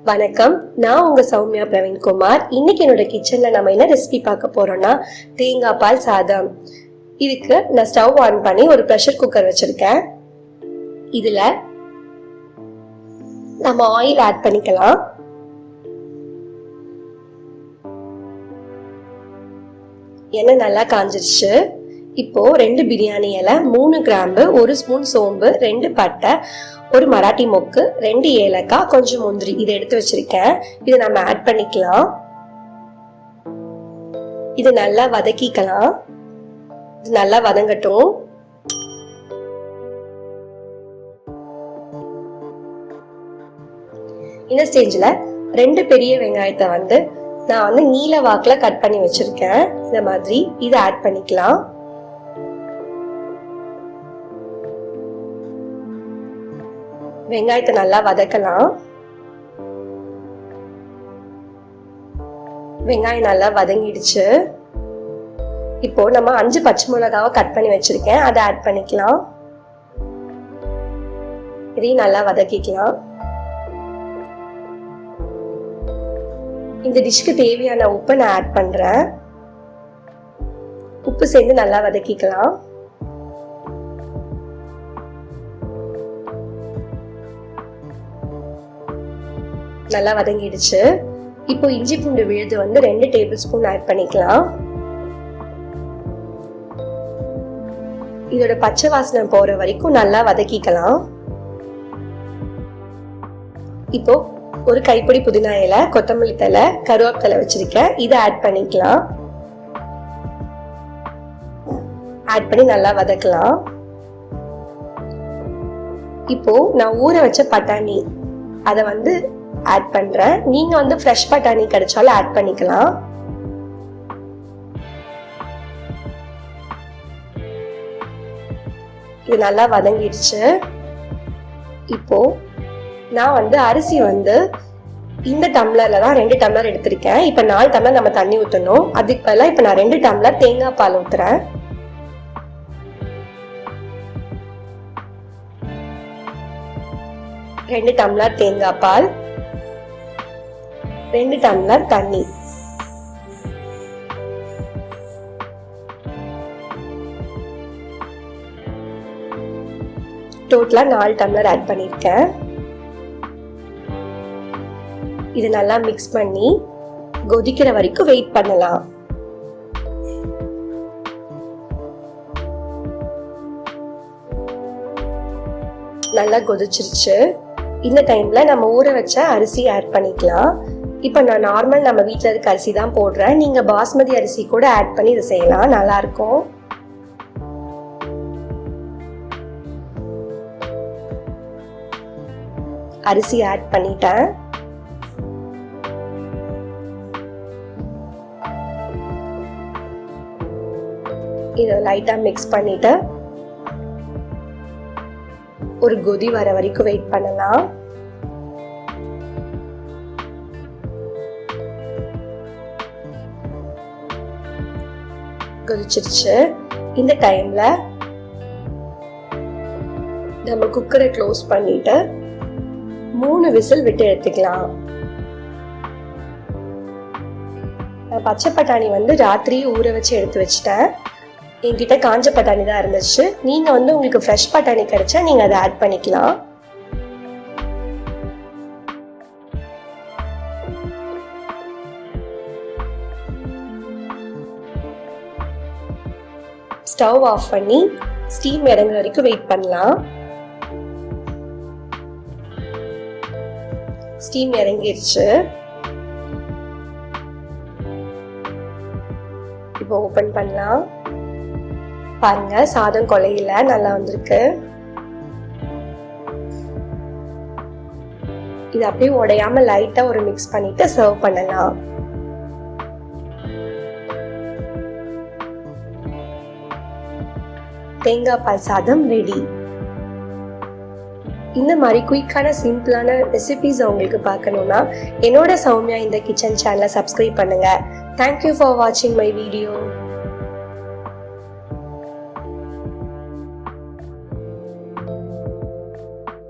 வணக்கம், நான் உங்க சௌமியா பிரவீன்குமார். இன்னைக்கு என்னோட கிச்சன்ல நம்ம என்ன ரெசிபி பார்க்க போறோம்னா தேங்காய் பால் சாதம். இதுக்கு நான் ஸ்டவ் ஆன் பண்ணி ஒரு ப்ரெஷர் குக்கர் வச்சிருக்கேன். இதுல நம்ம ஆயில் ஆட் பண்ணிக்கலாம். எண்ணெய் நல்லா காஞ்சிருச்சு. இப்போ 2 பிரியாணி இலை, 3 கிராம்பு, 1 ஸ்பூன் சோம்பு, 2 பட்டை, ஒரு மராட்டி மொக்கு, 2 ஏலக்காய், கொஞ்சம் முந்திரி இதை எடுத்து வச்சிருக்கேன். இதை நம்ம ஆட் பண்ணிக்கலாம். இது நல்லா வதக்கிக்கலாம். இது நல்லா வதங்கட்டும். இந்த ஸ்டேஜ்ல 2 பெரிய வெங்காயத்தை நான் நீல வாக்குல கட் பண்ணி வச்சிருக்கேன். இந்த மாதிரி இதை ஆட் பண்ணிக்கலாம். வெங்காயத்தை நல்லா வதக்கலாம். வெங்காயம் நல்லா வதங்கிடுச்சு. இப்போ நம்ம 5 பச்சை மிளகாவை கட் பண்ணி வச்சிருக்கேன், அதை ஆட் பண்ணிக்கலாம். இதையும் நல்லா வதக்கிக்கலாம். இந்த டிஷ்க்கு தேவையான உப்பை நான் ஆட் பண்றேன். உப்பு சேர்ந்து நல்லா வதக்கிக்கலாம். நல்லா வதங்கிடுச்சு. இப்போ இஞ்சி பூண்டு விழுது 2 டேபிள் ஸ்பூன் ஆட் பண்ணிக்கலாம். இதோட பச்சை வாசனை போற வரைக்கும் நல்லா வதக்கிக்கலாம். இப்போ ஒரு கைப்பிடி புதினா இலை, கொத்தமல்லி தழை, கருவேப்பிலை வச்சிருக்கேன். இதை ஆட் பண்ணிக்கலாம். ஆட் பண்ணி நல்லா வதக்கலாம். இப்போ நான் ஊற வச்ச பட்டாணி அதை ஆட் பண்றேன். நீங்க ஃப்ரெஷ் பட்டாணி கிடைச்சாலும் ஆட் பண்ணிக்கலாம். இது நல்லா வதங்கிடுச்சு. இப்போ நான் அரிசி இந்த டம்ளர்ல தான் 2 டம்ளர் எடுத்திருக்கேன். இப்ப 4 டம்ளர் நம்ம தண்ணி ஊற்றணும். அதுக்கு பதிலாக இப்ப நான் 2 டம்ளர் தேங்காய் பால் ஊத்துறேன். ரெண்டு டம்ளர் தேங்காய் பால், 2 டம்ளர் தண்ணி. டோட்டலா 4 டம்ளர் ஆட் பண்ணிருக்கேன். இது நல்லா மிக்ஸ் பண்ணி கொதிக்கிற வரைக்கும் வெயிட் பண்ணலாம். நல்லா கொதிச்சிருச்சு. இந்த டைம்ல நம்ம ஊற வச்ச அரிசி ஆட் பண்ணிக்கலாம். இப்ப நான் நார்மல் நம்ம வீட்டுல இருக்க அரிசி தான் போடுறேன். நீங்க பாஸ்மதி அரிசி கூட ஆட் பண்ணி இதை செய்யலாம், நல்லா இருக்கும். அரிசி ஆட் பண்ணிட்டேன். இதை லைட்டா மிக்ஸ் பண்ணிட்டு ஒரு கொதி வர வரைக்கும் வெயிட் பண்ணலாம். கொதிச்சிருச்சு. இந்த டைம்ல நம்ம குக்கரை க்ளோஸ் பண்ணிட்டு 3 விசில் விட்டு எடுத்துக்கலாம். நான் பச்சை பட்டாணி ராத்திரி ஊற வச்சு எடுத்து வச்சிட்டேன். என்கிட்ட காஞ்ச பட்டாணி தான் இருந்துச்சு. நீங்க உங்களுக்கு ஃப்ரெஷ் பட்டாணி கிடைச்சா நீங்க அதை ஆட் பண்ணிக்கலாம். ஸ்டவ் ஆஃப் பண்ணி ஸ்டீம் இறங்குற வரைக்கும் வெயிட் பண்ணலாம். ஸ்டீம் இறங்கிருச்சு. இப்போ ஓபன் பண்ணலாம். பாருங்க, சாதம் கொலையில நல்லா வந்திருக்கு. இது அப்படியே உடையாம லைட்டா ஒரு மிக்ஸ் பண்ணிட்டு சர்வ் பண்ணலாம். தேங்காய் பால் சாதம் ரெடி. இந்த மாதிரி குயிக்கான சிம்பிளான ரெசிபிஸ் உங்களுக்கு பார்க்கணும்னா என்னோட சௌமியா இந்த கிச்சன் சேனலை சப்ஸ்கிரைப் பண்ணுங்க. தேங்க்யூ ஃபார் வாட்சிங் மை வீடியோ.